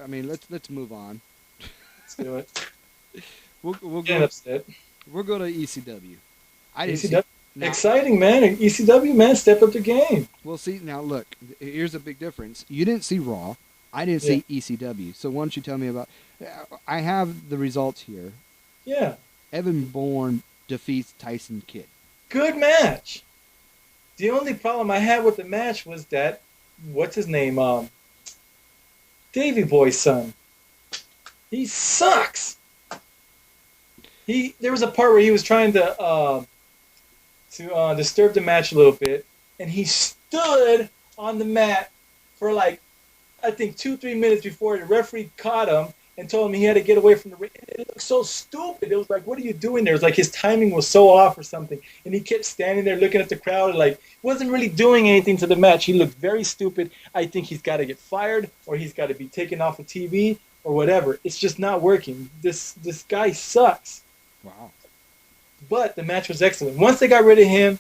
I mean, let's move on. Let's do it. We'll Getting go upset. we'll go to ECW. I didn't see ECW. now. Exciting, man. ECW, man, step up the game. We'll see now. Look, here's a big difference. You didn't see Raw. I didn't Yeah. see ECW. So why don't you tell me about? I have the results here. Yeah. Evan Bourne defeats Tyson Kidd. Good match. The only problem I had with the match was that, what's his name? Davy Boy's son. He sucks. There was a part where he was trying to disturb the match a little bit, and he stood on the mat for like I think 2-3 minutes before the referee caught him and told him he had to get away from the ring. It looked so stupid. It was like, what are you doing there? It was like his timing was so off or something, and he kept standing there looking at the crowd like wasn't really doing anything to the match. He looked very stupid. I think he's got to get fired or he's got to be taken off of TV or whatever. It's just not working. This guy sucks. Wow. But the match was excellent. Once they got rid of him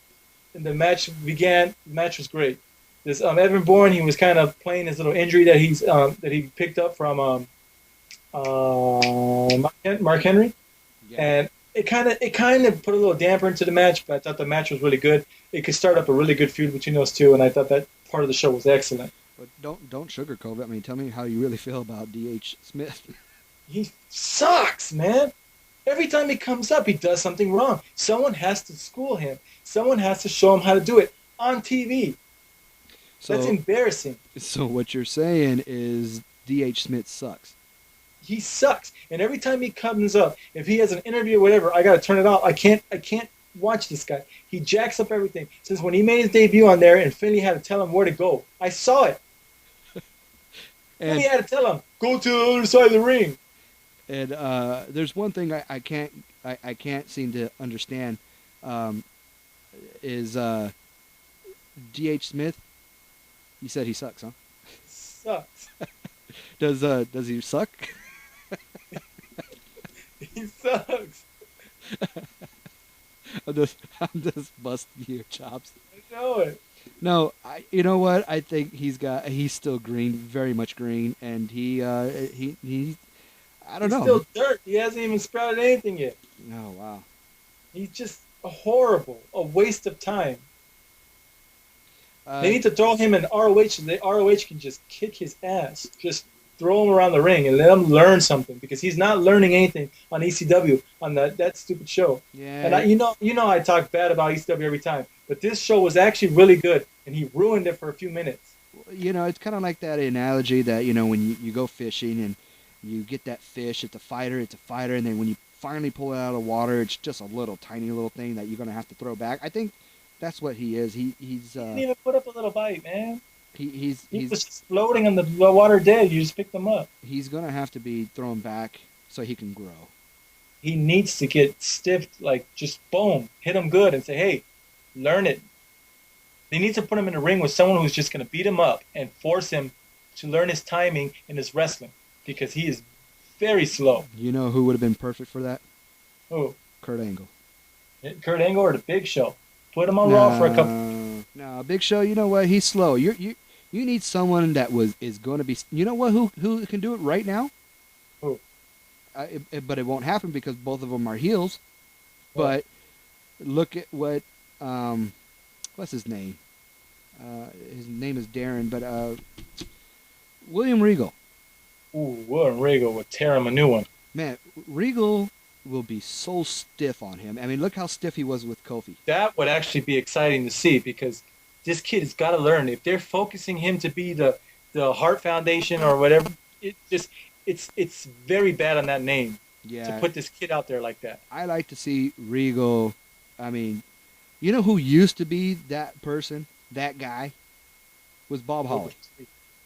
and the match began, the match was great. This Evan Bourne, he was kind of playing his little injury that he picked up from Mark Henry, Yeah. and it kind of put a little damper into the match. But I thought the match was really good. It could start up a really good feud between those two, and I thought that part of the show was excellent. But don't sugarcoat it. I mean, tell me how you really feel about D.H. Smith. He sucks, man. Every time he comes up, he does something wrong. Someone has to school him. Someone has to show him how to do it on TV. That's So embarrassing. so what you're saying is D.H. Smith sucks. He sucks. And every time he comes up, if he has an interview or whatever, I gotta turn it off. I can't watch this guy. He jacks up everything. Since when he made his debut on there and Finley had to tell him where to go. I saw it. And Finley had to tell him, go to the other side of the ring. and there's one thing I can't seem to understand is D.H. Smith. You said he sucks, huh? Sucks. Does he suck? He sucks. I'm just busting your chops. I know it. No, you know what? I think he's still green, very much green, and he I don't He's know. still dirt. He hasn't even sprouted anything yet. Oh wow. He's just a waste of time. Uh, They need to throw him in ROH, and the ROH can just kick his ass. Just throw him around the ring and let him learn something because he's not learning anything on ECW on that stupid show. yeah. And I talk bad about ECW every time, but this show was actually really good, and he ruined it for a few minutes. It's kind of like that analogy that when you go fishing and you get that fish, it's a fighter, and then when you finally pull it out of the water, it's just a little tiny little thing that you're gonna have to throw back. I think that's what he is. He's He didn't even put up a little bite, man. he's He he's was just floating on the water dead. You just picked him up. he's gonna have to be thrown back so he can grow. He needs to get stiffed, like just boom, hit him good, and say, "Hey, learn it." They need to put him in a ring with someone who's just going to beat him up and force him to learn his timing in his wrestling because he is very slow. You know who would have been perfect for that? Oh, Kurt Angle. Kurt Angle or the Big Show? Put him on Raw for a couple. No, Big Show. You know what? He's slow. You need someone that is going to be. You know what? Who can do it right now? Who? But it won't happen because both of them are heels. Well, But look at what what's his name? His name is Darren, but William Regal. ooh, William Regal would tear him a new one. Man, Regal will be so stiff on him. I mean, look how stiff he was with Kofi. That would actually be exciting to see because this kid has got to learn. If they're focusing him to be the Heart Foundation or whatever, it's very bad on that name to Yeah, put this kid out there like that. I like to see Regal. I mean, you know who used to be that person, that guy, was Bob Holly.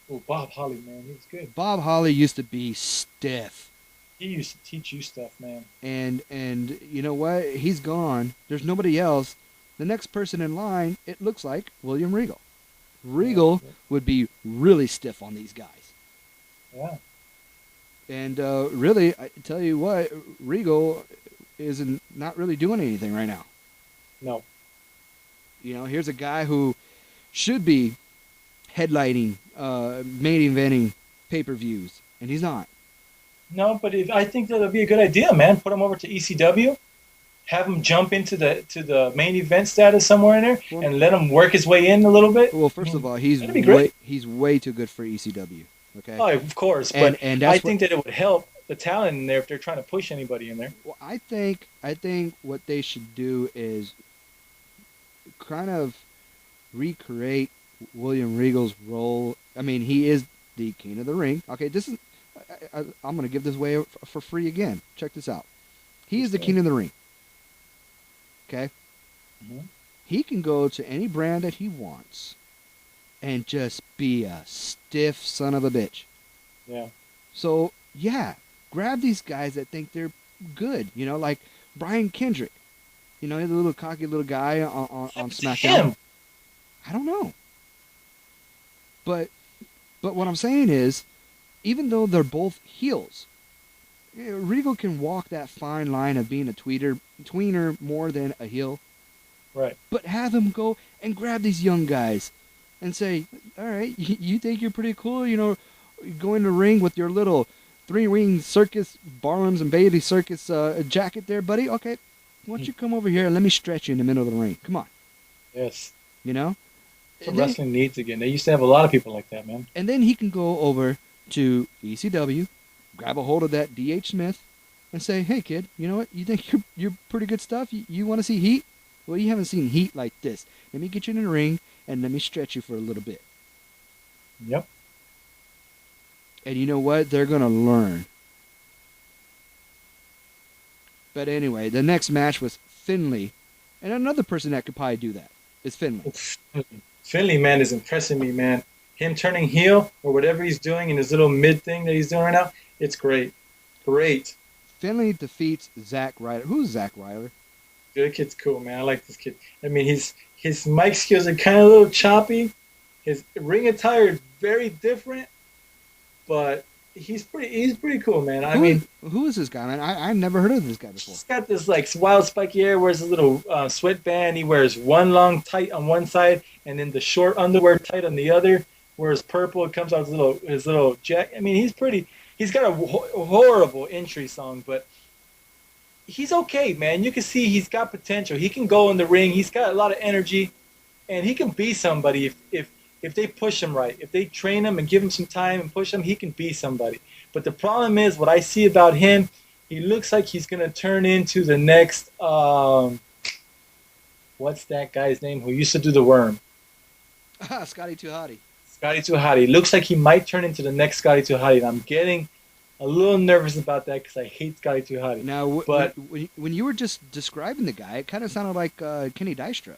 Oh, Bob Holly, man, he was good. Bob Holly used to be stiff. He used to teach you stuff, man. And you know what? He's gone. There's nobody else. The next person in line, it looks like William Regal. Regal would be really stiff on these guys. Yeah. And really, I tell you what, Regal isn't not really doing anything right now. No. Here's a guy who should be headlining, main eventing pay-per-views, and he's not. No, but I think that would be a good idea, man. Put him over to ECW, have him jump into the main event status somewhere in there, Well, and let him work his way in a little bit. well, I first of mean, all, that'd be great. he's way too good for ECW. Okay, Oh, of course, but and I that's what. think that it would help the talent in there if they're trying to push anybody in there. Well, I think what they should do is kind of recreate William Regal's role. I mean, he is the king of the ring. Okay, this is. I'm going to give this away for free again. Check this out. He is the king of the ring. Okay, Mm-hmm. he can go to any brand that he wants and just be a stiff son of a bitch. Yeah. So yeah, grab these guys that think they're good. You know, like Brian Kendrick. You know, he's a little cocky little guy on SmackDown. Him. I don't know. But what I'm saying is, even though they're both heels, Regal can walk that fine line of being a tweener more than a heel. Right. But have him go and grab these young guys and say, all right, you think you're pretty cool, you know, go in the ring with your little three-ring circus, Barnum's and Bailey circus jacket there, buddy. Okay, why don't you come over here and let me stretch you in the middle of the ring? Come on. Yes. You know? That's what wrestling needs again. They used to have a lot of people like that, man. And then he can go over to ECW, grab a hold of that D.H. Smith, and say, hey, kid, you know what? You think you're pretty good stuff? You want to see heat? Well, you haven't seen heat like this. Let me get you in the ring, and let me stretch you for a little bit. Yep. And you know what? They're going to learn. But anyway, the next match was Finlay. And another person that could probably do that is Finlay. Finlay, man, is impressing me, man. Him turning heel or whatever he's doing in his little mid thing that he's doing right now, it's great. Great. Finlay defeats Zack Ryder. Who's Zack Ryder? Good kid's cool, man. I like this kid. I mean, his mic skills are kind of a little choppy. His ring attire is very different, but he's pretty cool, man. I mean, who is this guy, man? I've never heard of this guy before. He's got this like wild spiky hair, wears a little sweatband. He wears one long tight on one side, and then the short underwear tight on the other. Wears purple. It comes out his little jacket. I mean, he's pretty. He's got a horrible entry song, but he's okay, man. You can see he's got potential. He can go in the ring. He's got a lot of energy, and he can be somebody if they push him right. If they train him and give him some time and push him, he can be somebody. But the problem is, what I see about him, he looks like he's gonna turn into the next. What's that guy's name who used to do the Worm? Scotty 2 Hotty. Scotty 2 Hotty. Looks like he might turn into the next Scotty 2 Hotty. And I'm getting a little nervous about that because I hate Scotty 2 Hotty. Now, but when you were just describing the guy, it kind of sounded like Kenny Dystra.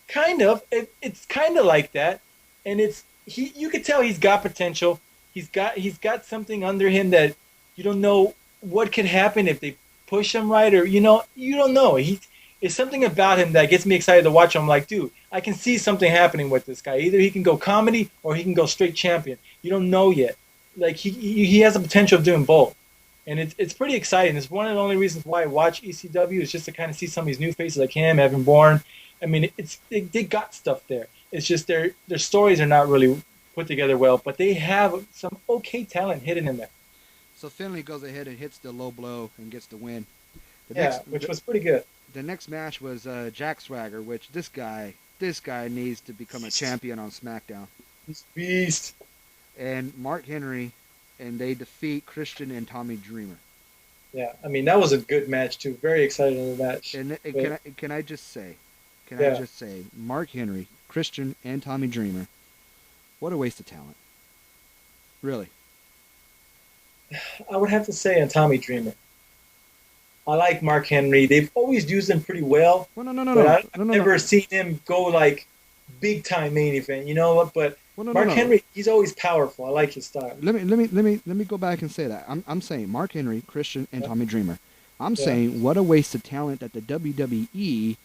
Kind of. It's kind of like that, and you could tell he's got potential. He's got something under him that you don't know what could happen if they push him right, or you don't know. It's something about him that gets me excited to watch him. I'm like, dude, I can see something happening with this guy. Either he can go comedy or he can go straight champion. You don't know yet. Like he has the potential of doing both, and it's pretty exciting. It's one of the only reasons why I watch ECW is just to kind of see some of these new faces like him, Evan Bourne. I mean, they got stuff there. It's just their stories are not really put together well, but they have some okay talent hidden in there. So Finlay goes ahead and hits the low blow and gets the win. Which was pretty good. The next match was Jack Swagger, which this guy needs to become a champion on SmackDown. He's a beast. And Mark Henry, and they defeat Christian and Tommy Dreamer. Yeah, I mean that was a good match too. Very excited in the match. And can I just say, Mark Henry, Christian, and Tommy Dreamer, what a waste of talent. Really. I would have to say on Tommy Dreamer. I like Mark Henry. They've always used him pretty well. Well, no. I've never seen him go like big time main event. You know what? But Mark Henry, he's always powerful. I like his style. Let me go back and say that. I'm saying Mark Henry, Christian, and Tommy Dreamer. I'm saying what a waste of talent that the WWE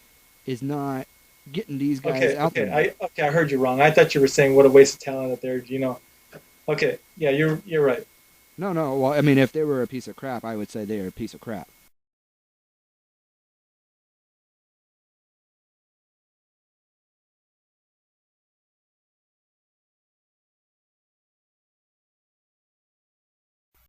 is not getting these guys out there. I heard you wrong. I thought you were saying what a waste of talent that they're. Okay, yeah, you're right. No. Well, I mean, if they were a piece of crap, I would say they are a piece of crap.